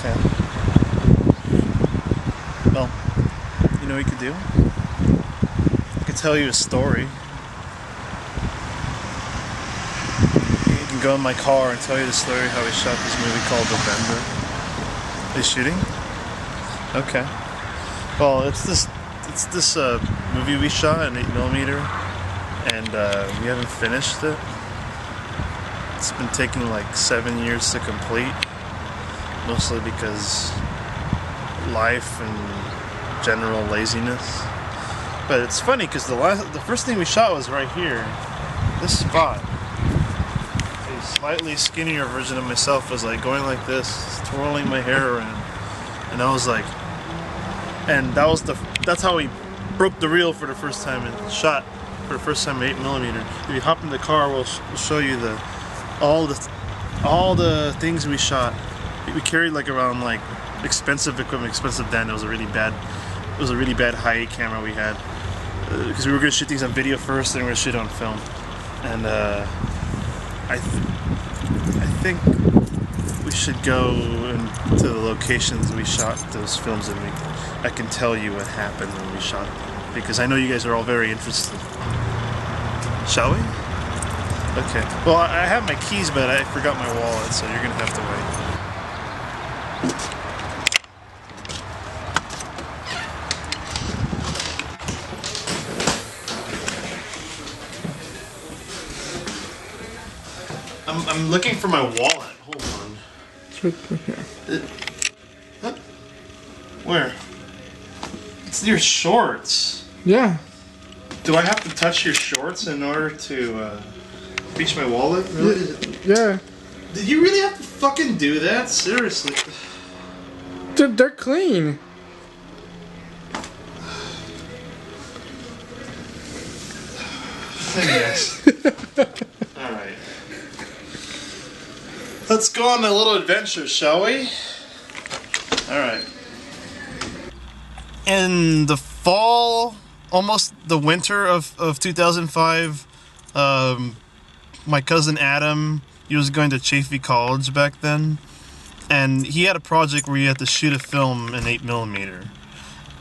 Okay. Well, you know what you could do? I could tell you a story. You can go in my car and tell you the story how we shot this movie called November. Are you shooting? Okay. Well, it's this movie we shot in 8mm, and we haven't finished it. It's been taking like 7 years to complete, mostly because life and general laziness. But it's funny because the first thing we shot was right here, this spot. A slightly skinnier version of myself was like going like this, twirling my hair around, and I was like, and that's how we broke the reel for the first time and shot for the first time 8mm. If you hop in the car, we'll show you all the things we shot. We carried like around like expensive equipment, expensive then. It was a really bad high camera we had because we were gonna shoot things on video first, then we were gonna shoot on film. And I think we should go into the locations we shot those films in. I can tell you what happened when we shot them because I know you guys are all very interested. Shall we? Okay. Well, I have my keys, but I forgot my wallet, so you're gonna have to wait. I'm looking for my wallet. Hold on. It's right here. Huh? Where? It's your shorts. Yeah. Do I have to touch your shorts in order to reach my wallet? Really? Yeah. Did you really have to fucking do that? Seriously? They're clean. Yes. Alright. Let's go on a little adventure, shall we? Alright. In the fall, almost the winter of 2005, my cousin Adam, he was going to Chaffey College back then, and he had a project where he had to shoot a film in 8mm.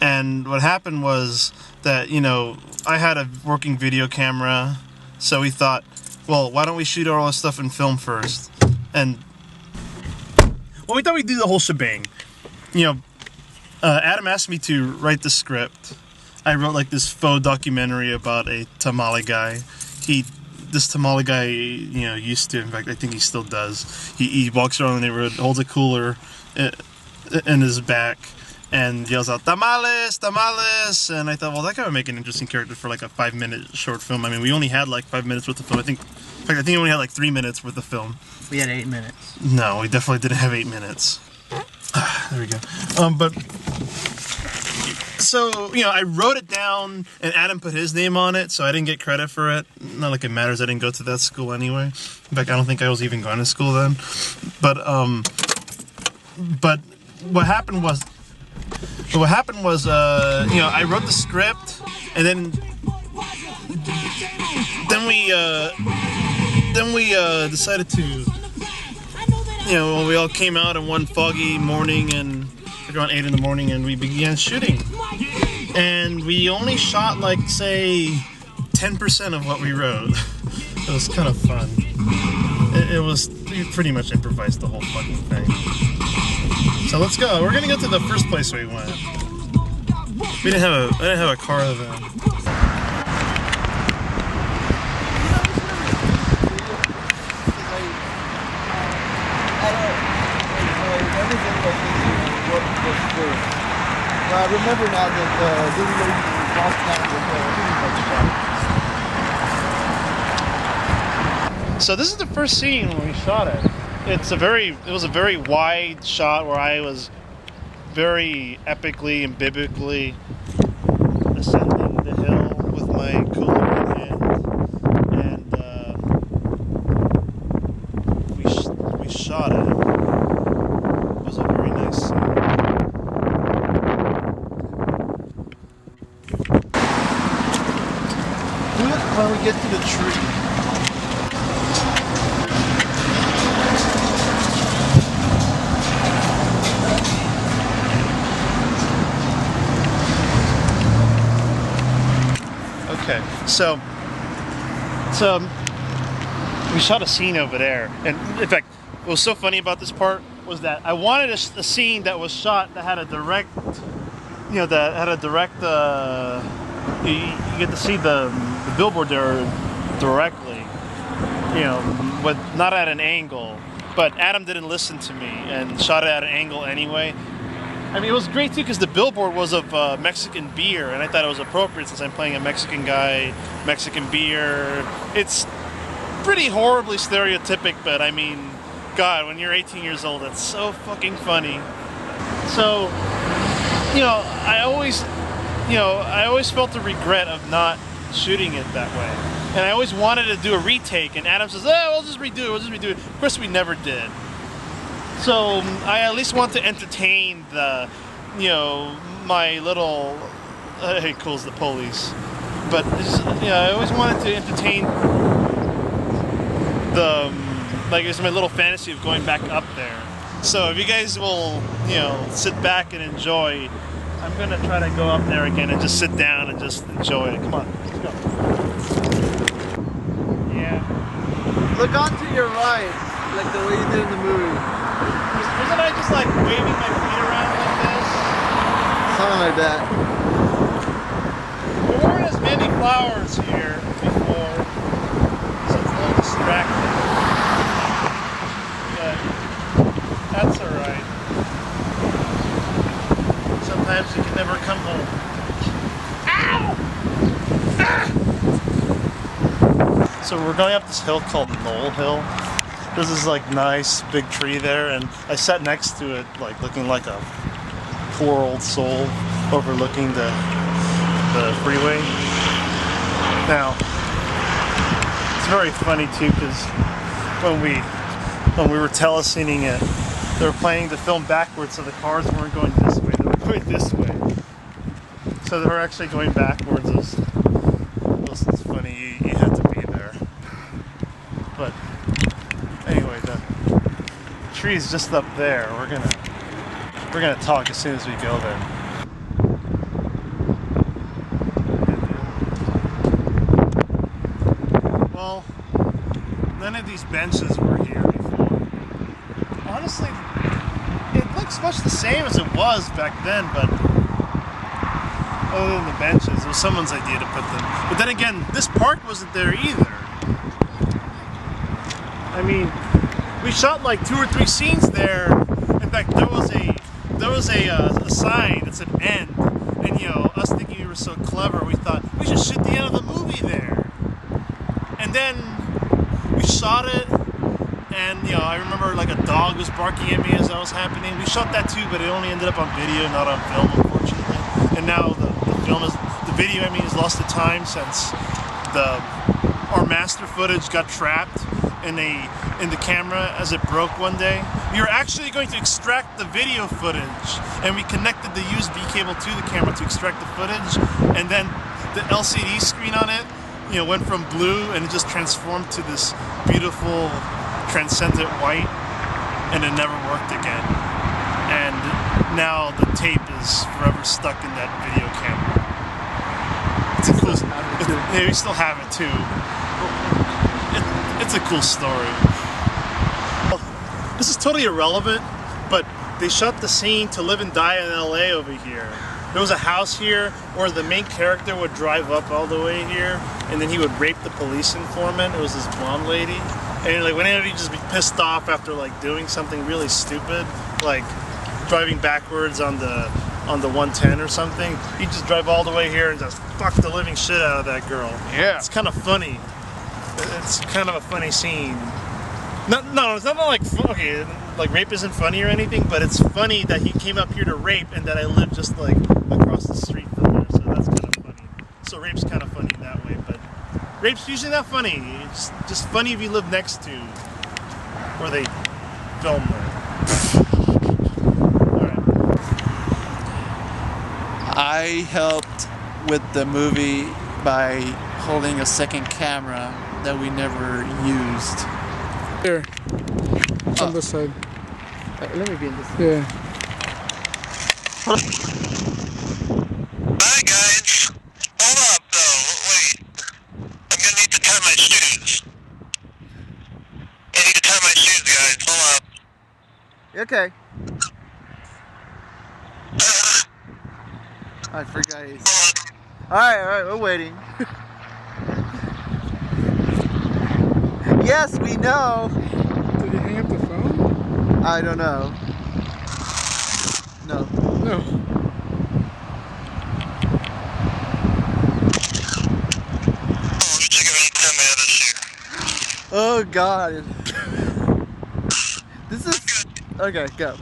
And what happened was that, you know, I had a working video camera, so we thought, well, why don't we shoot all this stuff in film first? And, well, we thought we'd do the whole shebang. You know, Adam asked me to write the script. I wrote like this faux documentary about a tamale guy. This tamale guy, you know, used to, in fact, I think he still does. He walks around the neighborhood, holds a cooler in his back, and yells out, "Tamales, tamales!" And I thought, well, that guy would make an interesting character for like a 5-minute short film. I mean, we only had like 5 minutes worth of film. In fact, I think we only had like 3 minutes worth of film. We had 8 minutes. No, we definitely didn't have 8 minutes. There we go. But so, you know, I wrote it down, and Adam put his name on it, so I didn't get credit for it. Not like it matters. I didn't go to that school anyway. In fact, I don't think I was even going to school then. But what happened was, you know, I wrote the script, and then we decided to, you know, we all came out in one foggy morning and around 8 in the morning, and we began shooting. And we only shot like, say, 10% of what we wrote. It was kind of fun. We pretty much improvised the whole fucking thing. So let's go. We're gonna go to the first place we went. I didn't have a car then. I remember now that this lady crossed town with So this is the first scene when we shot it. It was a very wide shot where I was very epically and biblically ascending the hill with my cooler in hand, and we shot it. It was a very nice scene. Do it when we get to the tree. So we shot a scene over there, and in fact, what was so funny about this part was that I wanted a scene that was shot that had a direct, you know, that had a direct. You get to see the billboard there directly, you know, but not at an angle. But Adam didn't listen to me and shot it at an angle anyway. I mean, it was great too because the billboard was of Mexican beer, and I thought it was appropriate since I'm playing a Mexican guy, Mexican beer. It's pretty horribly stereotypic, but I mean, God, when you're 18 years old, that's so fucking funny. So, you know, I always felt the regret of not shooting it that way. And I always wanted to do a retake, and Adam says, oh, we'll just redo it. Of course, we never did. So I at least want to entertain the, you know, my little, he calls the police. But, I always wanted to entertain the, like, it's my little fantasy of going back up there. So if you guys will, you know, sit back and enjoy, I'm gonna try to go up there again and just sit down and just enjoy it. Come on, let's go. Yeah. Look on to your right, like the way you did in the movie. Wasn't I just like waving my feet around like this? Something like that. There weren't as many flowers here before, so it's a little distracting. But that's alright. Sometimes you can never come home. Ow! Ah! So we're going up this hill called Knoll Hill. This is like nice big tree there, and I sat next to it like looking like a poor old soul overlooking the freeway. Now it's very funny too because when we were telescening it, they were playing the film backwards, so the cars weren't going this way, they were going this way. So they were actually going backwards. It's funny, you had to be there. But anyway, the tree is just up there. We're gonna talk as soon as we go there. Well, none of these benches were here before. Honestly, it looks much the same as it was back then, but other than the benches, it was someone's idea to put them. But then again, this park wasn't there either. I mean, we shot like 2 or 3 scenes there. In fact, there was a sign that said end, and you know, us thinking we were so clever, we thought we should shoot the end of the movie there. And then we shot it, and you know, I remember like a dog was barking at me as that was happening. We shot that too, but it only ended up on video, not on film, unfortunately. And now the video has lost the time since our master footage got trapped in the camera as it broke one day. We were actually going to extract the video footage, and we connected the USB cable to the camera to extract the footage, and then the LCD screen on it, you know, went from blue and it just transformed to this beautiful transcendent white, and it never worked again. And now the tape is forever stuck in that video camera. It's a cool. Yeah, we still have it too. It's a cool story. This is totally irrelevant, but they shot the scene To Live and Die in LA over here. There was a house here where the main character would drive up all the way here, and then he would rape the police informant. It was this blonde lady. And like whenever he'd just be pissed off after like doing something really stupid, like driving backwards on the 110 or something, he'd just drive all the way here and just fuck the living shit out of that girl. Yeah. It's kind of funny. It's kind of a funny scene. No, it's not like, okay, like rape isn't funny or anything, but it's funny that he came up here to rape and that I live just like across the street from there, so that's kind of funny. So rape's kind of funny that way, but rape's usually not funny. It's just funny if you live next to where they film it. Alright. I helped with the movie by holding a second camera that we never used. Here. On this side. Let me be in this. Yeah. Hi guys. Hold up though. Wait. Okay. I forgot. Alright, we're waiting. Yes, we know. Did he hang up the phone? I don't know. No. No. Oh God. This is okay. Go.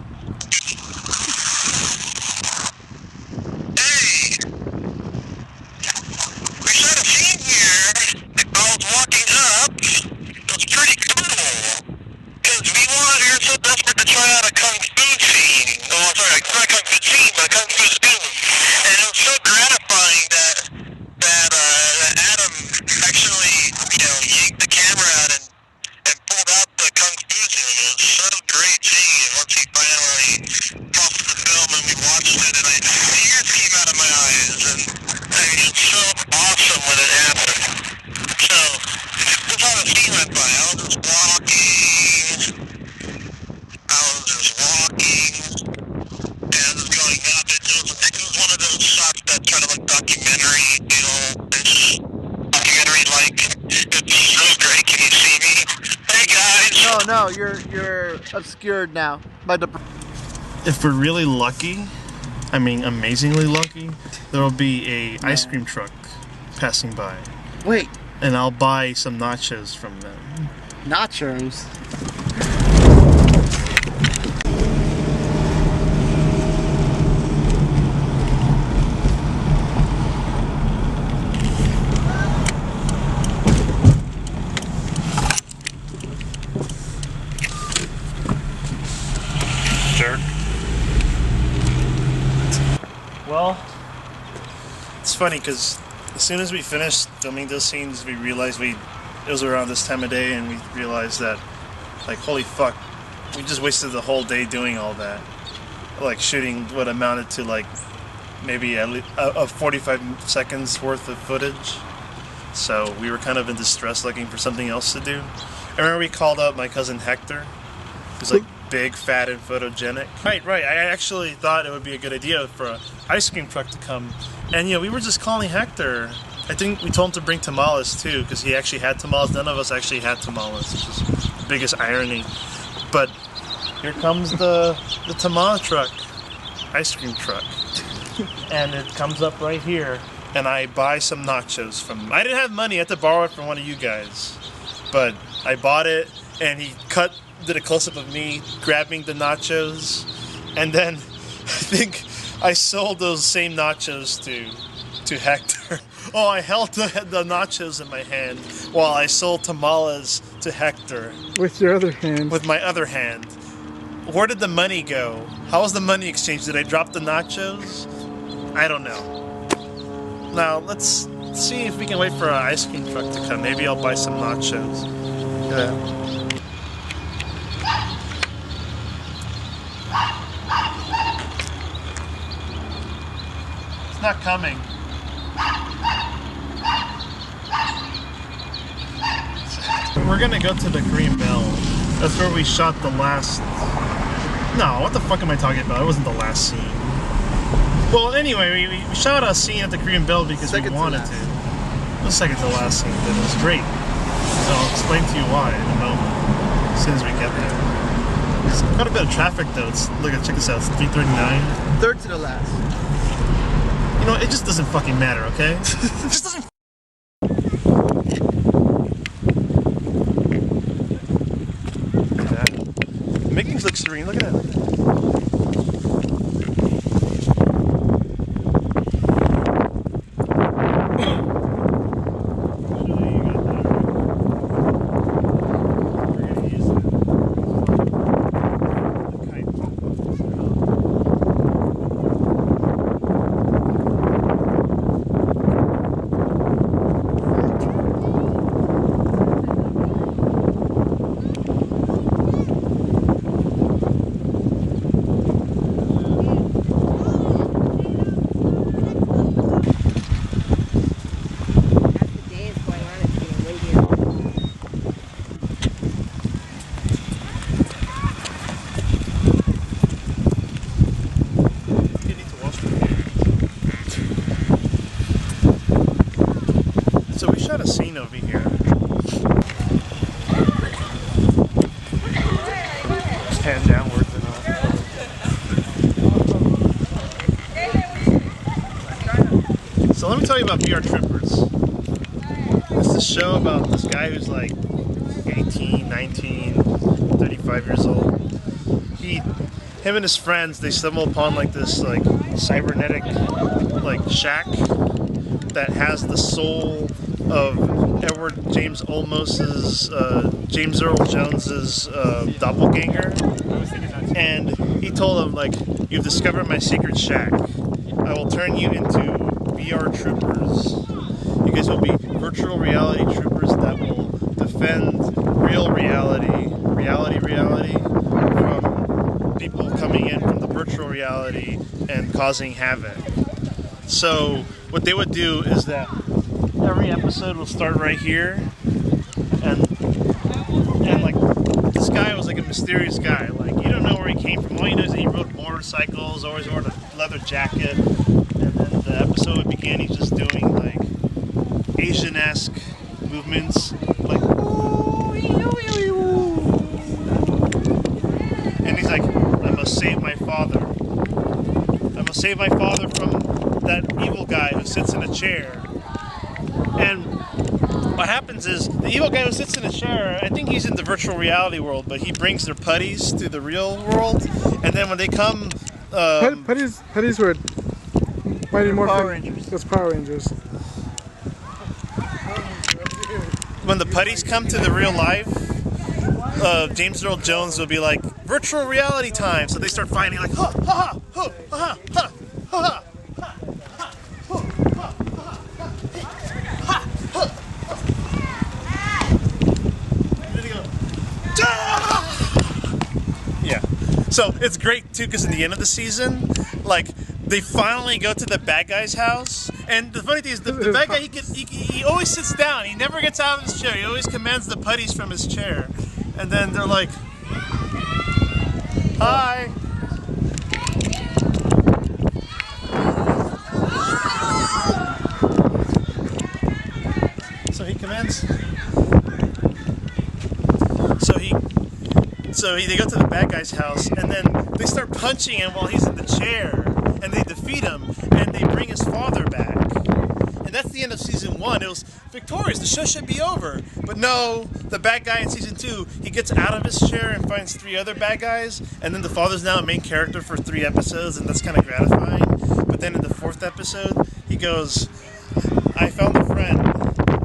No, you're obscured now by the. If we're really lucky, I mean amazingly lucky, there will be a ice cream truck passing by. Wait, And I'll buy some nachos from them. nachos. Jerk. Well, it's funny because as soon as we finished filming those scenes, we realized it was around this time of day, and we realized that, like, holy fuck, we just wasted the whole day doing all that. Like, shooting what amounted to, like, maybe at least 45 seconds worth of footage. So we were kind of in distress looking for something else to do. I remember we called up my cousin Hector, who's like big, fat, and photogenic. Right. I actually thought it would be a good idea for an ice cream truck to come. And, we were just calling Hector. I think we told him to bring tamales, too, because he actually had tamales. None of us actually had tamales, which is the biggest irony. But here comes the tamale truck, ice cream truck. And it comes up right here. And I buy some nachos from him. I didn't have money. I had to borrow it from one of you guys. But I bought it, and he did a close-up of me grabbing the nachos. And then I think I sold those same nachos to Hector. Oh, I held the nachos in my hand while I sold tamales to Hector. With your other hand. With my other hand. Where did the money go? How was the money exchange? Did I drop the nachos? I don't know. Now, let's see if we can wait for an ice cream truck to come. Maybe I'll buy some nachos. Yeah. It's not coming. We're gonna go to the Green Bell. That's where we shot the last... No, what the fuck am I talking about? It wasn't the last scene. Well, anyway, we shot a scene at the Green Bell because we wanted to. It was second to last scene, but it was great. So I'll explain to you why in a moment, as soon as we get there. There's quite a bit of traffic though. Check this out, it's 3:39. Third to the last. You know, it just doesn't fucking matter, okay? It just doesn't. Look at that. Making it look serene, look at that. got a scene over here. Pan downwards and all. So let me tell you about VR Troopers. It's a show about this guy who's like 18, 19, 35 years old. Him and his friends, they stumble upon like this like cybernetic like shack that has the soul of Edward James Olmos's James Earl Jones's doppelganger. And he told him, like, you've discovered my secret shack. I will turn you into VR troopers. You guys will be virtual reality troopers that will defend real reality from people coming in from the virtual reality and causing havoc. So what they would do is that every episode will start right here, and like this guy was like a mysterious guy. Like you don't know where he came from. All you know is that he rode motorcycles, always wore a leather jacket, and then the episode began. He's just doing like Asian-esque movements, like, and he's like, I must save my father. I must save my father from that evil guy who sits in a chair. And what happens is the evil guy who sits in a chair, I think he's in the virtual reality world, but he brings their putties to the real world, and then when they come, putties were Mighty Morphin. Power Rangers. That's Power Rangers. when the putties come to the real life, James Earl Jones will be like, virtual reality time. So they start fighting like, ha ha ha ha ha ha ha. Yeah, so it's great too because in the end of the season, like they finally go to the bad guy's house, and the funny thing is the bad guy he always sits down. He never gets out of his chair. He always commands the putties from his chair, and then they're like, "Hi." So he commands. They go to the bad guy's house, and then they start punching him while he's in the chair, and they defeat him, and they bring his father back. And that's the end of season 1. It was victorious. The show should be over. But no, the bad guy in season 2, he gets out of his chair and finds 3 other bad guys, and then the father's now a main character for 3 episodes, and that's kind of gratifying. But then in the 4th episode, he goes, I found a friend.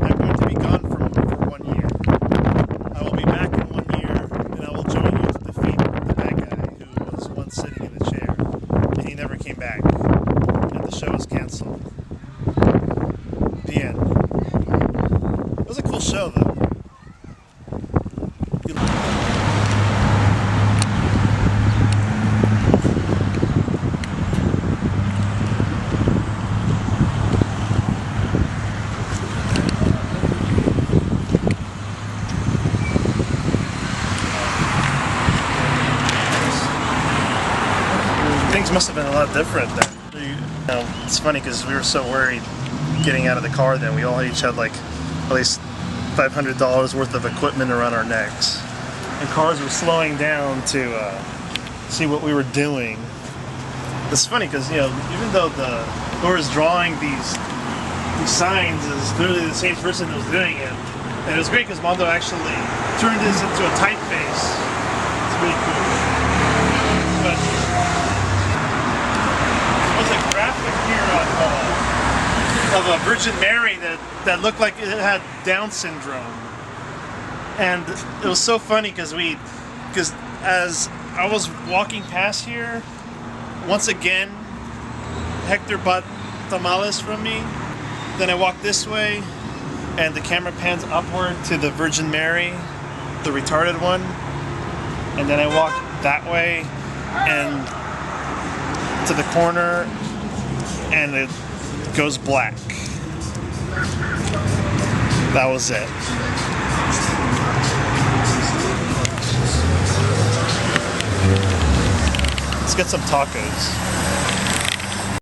I'm going to be gone for 1 year. I will be back in 1 year, and I will join you to defeat the bad guy who was once sitting in a chair. And he never came back. And the show was canceled. The end. It was a cool show, though. Things must have been a lot different then. It's funny because we were so worried getting out of the car then. We all each had like at least $500 worth of equipment around our necks. And cars were slowing down to see what we were doing. It's funny because, even though who was drawing these signs is clearly the same person who was doing it. And it was great because Mondo actually turned this into a typeface. It's really cool. But there's a graphic here of a Virgin Mary that looked like it had Down syndrome, and it was so funny because as I was walking past here, once again Hector bought tamales from me. Then I walked this way, and the camera pans upward to the Virgin Mary, the retarded one, and then I walked that way and to the corner, and it goes black. That was it. Let's get some tacos.